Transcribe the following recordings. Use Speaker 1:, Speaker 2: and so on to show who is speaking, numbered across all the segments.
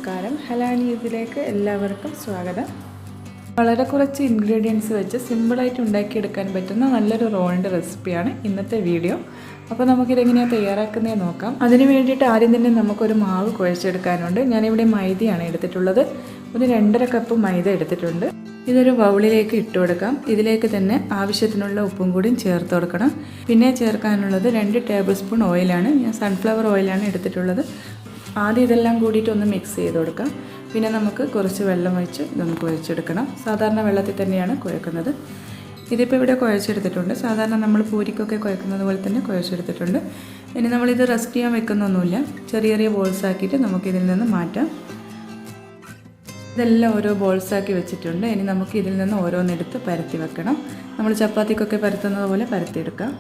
Speaker 1: നമസ്കാരം. ഹലാ നീസിലേക്ക് എല്ലാവർക്കും സ്വാഗതം. വളരെ കുറച്ച് ഇൻഗ്രീഡിയൻസ് വെച്ച് സിമ്പിളായിട്ട് ഉണ്ടാക്കിയെടുക്കാൻ പറ്റുന്ന നല്ലൊരു റോളിൻ്റെ റെസിപ്പിയാണ് ഇന്നത്തെ വീഡിയോ. അപ്പോൾ നമുക്കിതെങ്ങനെയാണ് തയ്യാറാക്കുന്നതെന്ന് നോക്കാം. അതിന് വേണ്ടിയിട്ട് ആദ്യം തന്നെ നമുക്കൊരു മാവ് കുഴച്ചെടുക്കാനുണ്ട്. ഞാനിവിടെ മൈദയാണ് എടുത്തിട്ടുള്ളത്. ഒരു 2.5 കപ്പ് മൈദ എടുത്തിട്ടുണ്ട്. ഇതൊരു ബൗളിലേക്ക് ഇട്ട് കൊടുക്കാം. ഇതിലേക്ക് തന്നെ ആവശ്യത്തിനുള്ള ഉപ്പും കൂടിയും ചേർത്ത് കൊടുക്കണം. പിന്നെ ചേർക്കാനുള്ളത് 2 ടേബിൾ സ്പൂൺ ഓയിലാണ്. ഞാൻ സൺഫ്ലവർ ഓയിലാണ് എടുത്തിട്ടുള്ളത്. ആദ്യം ഇതെല്ലാം കൂടിയിട്ട് ഒന്ന് മിക്സ് ചെയ്ത് കൊടുക്കാം. പിന്നെ നമുക്ക് കുറച്ച് വെള്ളം ഒഴിച്ച് ഇതൊന്ന് കുഴച്ചെടുക്കണം. സാധാരണ വെള്ളത്തിൽ തന്നെയാണ് കുഴക്കുന്നത്. ഇതിപ്പോൾ ഇവിടെ കുഴച്ചെടുത്തിട്ടുണ്ട്. സാധാരണ നമ്മൾ പൂരിക്കൊക്കെ കുഴക്കുന്നത് പോലെ തന്നെ കുഴച്ചെടുത്തിട്ടുണ്ട്. ഇനി നമ്മളിത് റെസ്റ്റ് ചെയ്യാൻ വെക്കുന്നൊന്നുമില്ല. ചെറിയ ചെറിയ ബോൾസ് ആക്കിയിട്ട് നമുക്കിതിൽ നിന്ന് മാറ്റാം. ഇതെല്ലാം ഓരോ ബോൾസാക്കി വെച്ചിട്ടുണ്ട്. ഇനി നമുക്ക് ഇതിൽ നിന്ന് ഓരോന്നെടുത്ത് പരത്തി വെക്കണം. നമ്മൾ ചപ്പാത്തിക്കൊക്കെ പരത്തുന്നത് പോലെ പരത്തിയെടുക്കാം.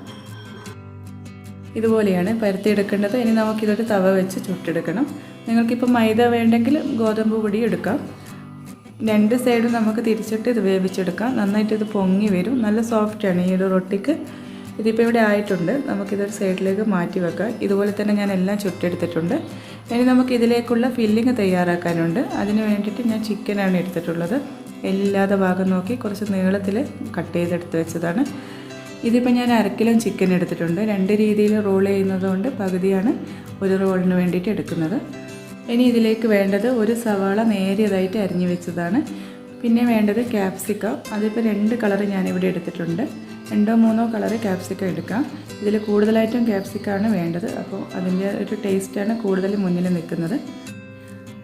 Speaker 1: ഇതുപോലെയാണ് പരത്തിയെടുക്കേണ്ടത്. ഇനി നമുക്കിതൊരു തവ വെച്ച് ചുട്ടെടുക്കണം. നിങ്ങൾക്കിപ്പോൾ മൈദ വേണ്ടെങ്കിൽ ഗോതമ്പ് പൊടി എടുക്കാം. 2 സൈഡും നമുക്ക് തിരിച്ചിട്ട് ഇത് വേവിച്ചെടുക്കാം. നന്നായിട്ട് ഇത് പൊങ്ങി വരും. നല്ല സോഫ്റ്റാണ് ഈ ഒരു റൊട്ടിക്ക്. ഇതിപ്പോൾ ഇവിടെ ആയിട്ടുണ്ട്. നമുക്കിതൊരു സൈഡിലേക്ക് മാറ്റി വെക്കാം. ഇതുപോലെ തന്നെ ഞാൻ എല്ലാം ചുട്ടെടുത്തിട്ടുണ്ട്. ഇനി നമുക്ക് ഇതിലേക്കുള്ള ഫില്ലിങ് തയ്യാറാക്കാനുണ്ട്. അതിന് വേണ്ടിയിട്ട് ഞാൻ ചിക്കനാണ് എടുത്തിട്ടുള്ളത്. എല്ലാതെ ഭാഗം നോക്കി കുറച്ച് നീളത്തിൽ കട്ട് ചെയ്തെടുത്ത് വെച്ചതാണ്. ഇതിപ്പോൾ ഞാൻ 1/2 കിലോ ചിക്കൻ എടുത്തിട്ടുണ്ട്. 2 രീതിയിൽ റോൾ ചെയ്യുന്നതുകൊണ്ട് പകുതിയാണ് ഒരു റോളിന് വേണ്ടിയിട്ട് എടുക്കുന്നത്. ഇനി ഇതിലേക്ക് വേണ്ടത് ഒരു സവാള നേരിയതായിട്ട് അരിഞ്ഞു വെച്ചതാണ്. പിന്നെ വേണ്ടത് ക്യാപ്സിക്കം. അതിപ്പോൾ 2 കളർ ഞാനിവിടെ എടുത്തിട്ടുണ്ട്. 2-3 കളറ് ക്യാപ്സിക്കം എടുക്കാം. ഇതിൽ കൂടുതലായിട്ടും ക്യാപ്സിക്കമാണ് വേണ്ടത്. അപ്പോൾ അതിൻ്റെ ഒരു ടേസ്റ്റാണ് കൂടുതൽ മുന്നിൽ നിൽക്കുന്നത്.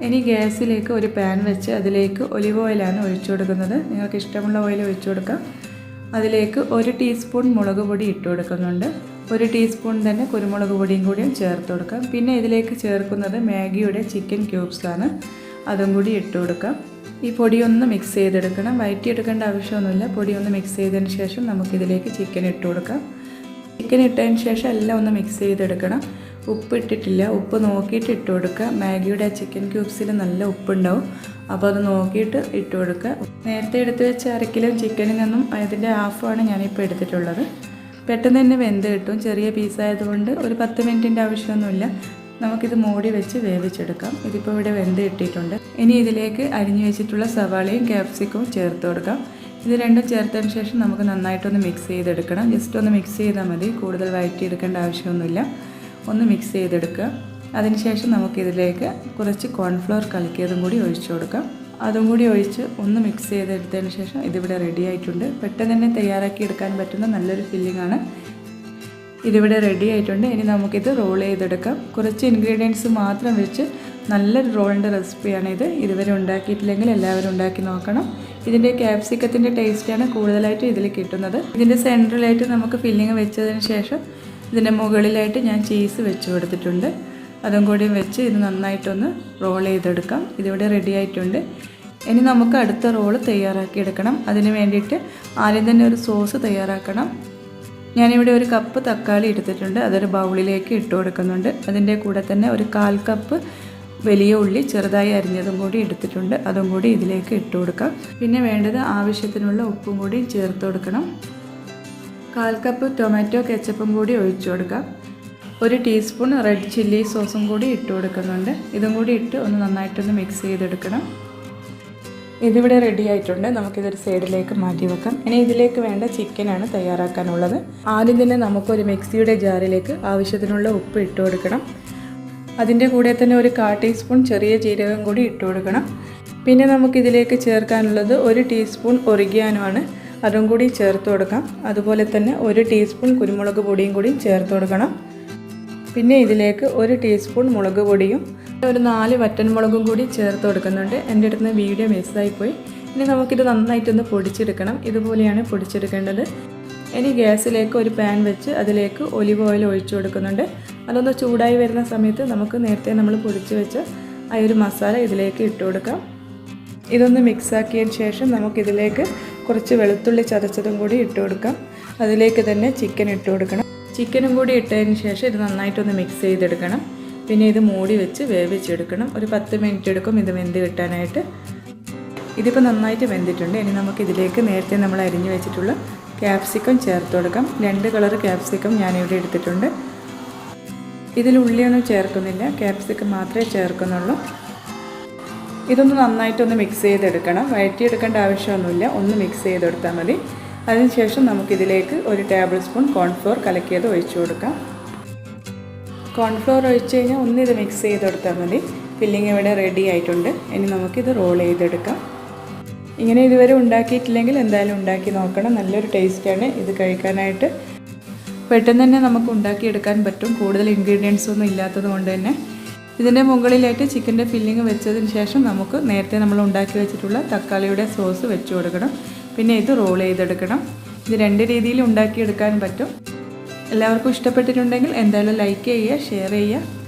Speaker 1: ഇനി ഗ്യാസിലേക്ക് ഒരു പാൻ വെച്ച് അതിലേക്ക് ഒലിവ് ഓയിലാണ് ഒഴിച്ചു കൊടുക്കുന്നത്. നിങ്ങൾക്ക് ഇഷ്ടമുള്ള ഓയിൽ ഒഴിച്ചു കൊടുക്കാം. അതിലേക്ക് 1 ടീസ്പൂൺ മുളക് പൊടി ഇട്ട് കൊടുക്കുന്നുണ്ട്. 1 ടീസ്പൂൺ തന്നെ കുരുമുളക് പൊടിയും കൂടിയും ചേർത്ത് കൊടുക്കാം. പിന്നെ ഇതിലേക്ക് ചേർക്കുന്നത് മാഗിയുടെ ചിക്കൻ ക്യൂബ്സാണ്. അതും കൂടി ഇട്ട് കൊടുക്കാം. ഈ പൊടിയൊന്ന് മിക്സ് ചെയ്തെടുക്കണം. വഴറ്റിയെടുക്കേണ്ട ആവശ്യമൊന്നുമില്ല. പൊടിയൊന്ന് മിക്സ് ചെയ്തതിന് ശേഷം നമുക്കിതിലേക്ക് ചിക്കൻ ഇട്ട് കൊടുക്കാം. ചിക്കൻ ഇട്ടതിന് ശേഷം എല്ലാം ഒന്ന് മിക്സ് ചെയ്തെടുക്കണം. ഉപ്പ് ഇട്ടിട്ടില്ല. ഉപ്പ് നോക്കിയിട്ട് ഇട്ട് കൊടുക്കുക. മാഗിയുടെ ചിക്കൻ ക്യൂബ്സിൽ നല്ല ഉപ്പുണ്ടാവും. അപ്പോൾ അത് നോക്കിയിട്ട് ഇട്ട് കൊടുക്കുക. നേരത്തെ എടുത്ത് വെച്ച് 1/2 കിലോ ചിക്കനിൽ നിന്നും അതിൻ്റെ ഹാഫാണ് ഞാനിപ്പോൾ എടുത്തിട്ടുള്ളത്. പെട്ടെന്ന് തന്നെ വെന്ത് കിട്ടും. ചെറിയ പീസായതുകൊണ്ട് ഒരു 10 മിനിറ്റിൻ്റെ ആവശ്യമൊന്നുമില്ല. നമുക്കിത് മൂടി വെച്ച് വേവിച്ചെടുക്കാം. ഇതിപ്പോൾ ഇവിടെ വെന്ത് കിട്ടിയിട്ടുണ്ട്. ഇനി ഇതിലേക്ക് അരിഞ്ഞു വെച്ചിട്ടുള്ള സവാളയും ക്യാപ്സിക്കവും ചേർത്ത് കൊടുക്കാം. ഇത് രണ്ടും ചേർത്തതിന് ശേഷം നമുക്ക് നന്നായിട്ടൊന്ന് മിക്സ് ചെയ്തെടുക്കണം. ജസ്റ്റ് ഒന്ന് മിക്സ് ചെയ്താൽ മതി. കൂടുതൽ വഴറ്റിയെടുക്കേണ്ട ആവശ്യമൊന്നുമില്ല. ഒന്ന് മിക്സ് ചെയ്തെടുക്കുക. അതിനുശേഷം നമുക്കിതിലേക്ക് കുറച്ച് കോൺഫ്ലവർ കലക്കിയതും കൂടി ഒഴിച്ചു കൊടുക്കാം. അതും കൂടി ഒഴിച്ച് ഒന്ന് മിക്സ് ചെയ്തെടുത്തതിന് ശേഷം ഇതിവിടെ റെഡി ആയിട്ടുണ്ട്. പെട്ടെന്ന് തന്നെ തയ്യാറാക്കി എടുക്കാൻ പറ്റുന്ന നല്ലൊരു ഫില്ലിങ്ങാണ്. ഇതിവിടെ റെഡി ആയിട്ടുണ്ട്. ഇനി നമുക്കിത് റോൾ ചെയ്തെടുക്കാം. കുറച്ച് ഇൻഗ്രീഡിയൻസ് മാത്രം വെച്ച് നല്ലൊരു റോളിൻ്റെ റെസിപ്പിയാണിത്. ഇതുവരെ ഉണ്ടാക്കിയിട്ടില്ലെങ്കിൽ എല്ലാവരും ഉണ്ടാക്കി നോക്കണം. ഇതിൻ്റെ ക്യാപ്സിക്കത്തിൻ്റെ ടേസ്റ്റാണ് കൂടുതലായിട്ട് ഇതിൽ കിട്ടുന്നത്. ഇതിൻ്റെ സെൻട്രലായിട്ട് നമുക്ക് ഫില്ലിങ് വെച്ചതിന് ശേഷം ഇതിൻ്റെ മുകളിലായിട്ട് ഞാൻ ചീസ് വെച്ച് കൊടുത്തിട്ടുണ്ട്. അതും കൂടി വെച്ച് ഇത് നന്നായിട്ടൊന്ന് റോൾ ചെയ്തെടുക്കാം. ഇതിവിടെ റെഡി ആയിട്ടുണ്ട്. ഇനി നമുക്ക് അടുത്ത റോള് തയ്യാറാക്കിയെടുക്കണം. അതിന് വേണ്ടിയിട്ട് ആദ്യം തന്നെ ഒരു സോസ് തയ്യാറാക്കണം. ഞാനിവിടെ 1 കപ്പ് തക്കാളി എടുത്തിട്ടുണ്ട്. അതൊരു ബൗളിലേക്ക് ഇട്ട് കൊടുക്കുന്നുണ്ട്. അതിൻ്റെ കൂടെ തന്നെ ഒരു 1/4 കപ്പ് വലിയ ഉള്ളി ചെറുതായി അരിഞ്ഞതും കൂടി എടുത്തിട്ടുണ്ട്. അതും കൂടി ഇതിലേക്ക് ഇട്ട് കൊടുക്കാം. പിന്നെ വേണ്ടത് ആവശ്യത്തിനുള്ള ഉപ്പും കൂടി ചേർത്ത് കൊടുക്കണം. 1/4 കപ്പ് ടൊമാറ്റോ കെച്ചപ്പും കൂടി ഒഴിച്ചു കൊടുക്കാം. 1 ടീസ്പൂൺ റെഡ് ചില്ലി സോസും കൂടി ഇട്ട് കൊടുക്കുന്നുണ്ട്. ഇതും കൂടി ഇട്ട് ഒന്ന് നന്നായിട്ടൊന്ന് മിക്സ് ചെയ്തെടുക്കണം. ഇതിവിടെ റെഡി ആയിട്ടുണ്ട്. നമുക്കിതൊരു സൈഡിലേക്ക് മാറ്റി വെക്കാം. ഇനി ഇതിലേക്ക് വേണ്ട ചിക്കനാണ് തയ്യാറാക്കാനുള്ളത്. ആദ്യം തന്നെ നമുക്കൊരു മിക്സിയുടെ ജാറിലേക്ക് ആവശ്യത്തിനുള്ള ഉപ്പ് ഇട്ട് കൊടുക്കണം. അതിൻ്റെ കൂടെ തന്നെ ഒരു 1/4 ടീസ്പൂൺ ചെറിയ ജീരകം കൂടി ഇട്ട് കൊടുക്കണം. പിന്നെ നമുക്കിതിലേക്ക് ചേർക്കാനുള്ളത് 1 ടീസ്പൂൺ ഒറിഗാനോ ആണ്. അതും കൂടി ചേർത്ത് കൊടുക്കാം. അതുപോലെ തന്നെ 1 ടീസ്പൂൺ കുരുമുളക് പൊടിയും കൂടി ചേർത്ത് കൊടുക്കണം. പിന്നെ ഇതിലേക്ക് 1 ടീസ്പൂൺ മുളക് പൊടിയും ഒരു 4 വറ്റൻമുളകും കൂടി ചേർത്ത് കൊടുക്കുന്നുണ്ട്. എൻ്റെ അടുത്ത് നിന്ന് വീഡിയോ മിസ്സായിപ്പോയി. ഇനി നമുക്കിത് നന്നായിട്ടൊന്ന് പൊടിച്ചെടുക്കണം. ഇതുപോലെയാണ് പൊടിച്ചെടുക്കേണ്ടത്. ഇനി ഗ്യാസിലേക്ക് ഒരു പാൻ വെച്ച് അതിലേക്ക് ഒലിവ് ഓയിൽ ഒഴിച്ചു കൊടുക്കുന്നുണ്ട്. അതൊന്ന് ചൂടായി വരുന്ന സമയത്ത് നമുക്ക് നേരത്തെ നമ്മൾ പൊടിച്ച് വെച്ച ആ ഒരു മസാല ഇതിലേക്ക് ഇട്ട് കൊടുക്കാം. ഇതൊന്ന് മിക്സാക്കിയതിന് ശേഷം നമുക്കിതിലേക്ക് കുറച്ച് വെളുത്തുള്ളി ചതച്ചതും കൂടി ഇട്ട് കൊടുക്കാം. അതിലേക്ക് തന്നെ ചിക്കൻ ഇട്ട് കൊടുക്കണം. ചിക്കനും കൂടി ഇട്ടതിന് ശേഷം ഇത് നന്നായിട്ടൊന്ന് മിക്സ് ചെയ്തെടുക്കണം. പിന്നെ ഇത് മൂടി വെച്ച് വേവിച്ചെടുക്കണം. ഒരു 10 മിനിറ്റ് എടുക്കും ഇത് വെന്ത് കിട്ടാനായിട്ട്. ഇതിപ്പോൾ നന്നായിട്ട് വെന്തിട്ടുണ്ട്. ഇനി നമുക്കിതിലേക്ക് നേരത്തെ നമ്മൾ അരിഞ്ഞു വെച്ചിട്ടുള്ള ക്യാപ്സിക്കം ചേർത്ത് കൊടുക്കാം. 2 കളർ ക്യാപ്സിക്കം ഞാനിവിടെ എടുത്തിട്ടുണ്ട്. ഇതിൽ ഉള്ളിയൊന്നും ചേർക്കുന്നില്ല, ക്യാപ്സിക്കം മാത്രമേ ചേർക്കുന്നുള്ളൂ. ഇതൊന്ന് നന്നായിട്ടൊന്ന് മിക്സ് ചെയ്തെടുക്കണം. വഴറ്റിയെടുക്കേണ്ട ആവശ്യമൊന്നുമില്ല, ഒന്ന് മിക്സ് ചെയ്തെടുത്താൽ മതി. അതിനുശേഷം നമുക്കിതിലേക്ക് 1 ടേബിൾ സ്പൂൺ കോൺഫ്ലോർ കലക്കിയത് ഒഴിച്ചു കൊടുക്കാം. കോൺഫ്ലോർ ഒഴിച്ച് കഴിഞ്ഞാൽ ഒന്നിത് മിക്സ് ചെയ്തെടുത്താൽ മതി. ഫില്ലിങ് ഇവിടെ റെഡി ആയിട്ടുണ്ട്. ഇനി നമുക്കിത് റോൾ ചെയ്തെടുക്കാം. ഇങ്ങനെ ഇതുവരെ ഉണ്ടാക്കിയിട്ടില്ലെങ്കിൽ എന്തായാലും ഉണ്ടാക്കി നോക്കണം. നല്ലൊരു ടേസ്റ്റാണ് ഇത് കഴിക്കാനായിട്ട്. പെട്ടെന്ന് തന്നെ നമുക്ക് ഉണ്ടാക്കിയെടുക്കാൻ പറ്റും, കൂടുതൽ ഇൻഗ്രീഡിയൻസ് ഒന്നും ഇല്ലാത്തത് കൊണ്ട് തന്നെ. ഇതിൻ്റെ മുകളിലായിട്ട് ചിക്കൻ്റെ ഫില്ലിങ് വെച്ചതിന് ശേഷം നമുക്ക് നേരത്തെ നമ്മൾ ഉണ്ടാക്കി വെച്ചിട്ടുള്ള തക്കാളിയുടെ സോസ് വെച്ച് കൊടുക്കണം. പിന്നെ ഇത് റോൾ ചെയ്തെടുക്കണം. ഇത് 2 രീതിയിൽ ഉണ്ടാക്കിയെടുക്കാൻ പറ്റും. എല്ലാവർക്കും ഇഷ്ടപ്പെട്ടിട്ടുണ്ടെങ്കിൽ എന്തായാലും ലൈക്ക് ചെയ്യുക, ഷെയർ ചെയ്യുക.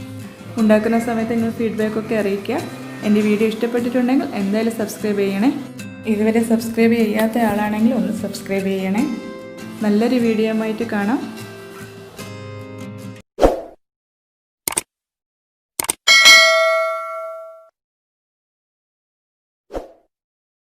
Speaker 1: ഉണ്ടാക്കുന്ന സമയത്ത് നിങ്ങൾ ഫീഡ്ബാക്കൊക്കെ അറിയിക്കുക. എൻ്റെ വീഡിയോ ഇഷ്ടപ്പെട്ടിട്ടുണ്ടെങ്കിൽ എന്തായാലും സബ്സ്ക്രൈബ് ചെയ്യണേ. ഇതുവരെ സബ്സ്ക്രൈബ് ചെയ്യാത്ത ആളാണെങ്കിൽ ഒന്ന് സബ്സ്ക്രൈബ് ചെയ്യണേ. നല്ലൊരു വീഡിയോ ആയിട്ട് കാണാം.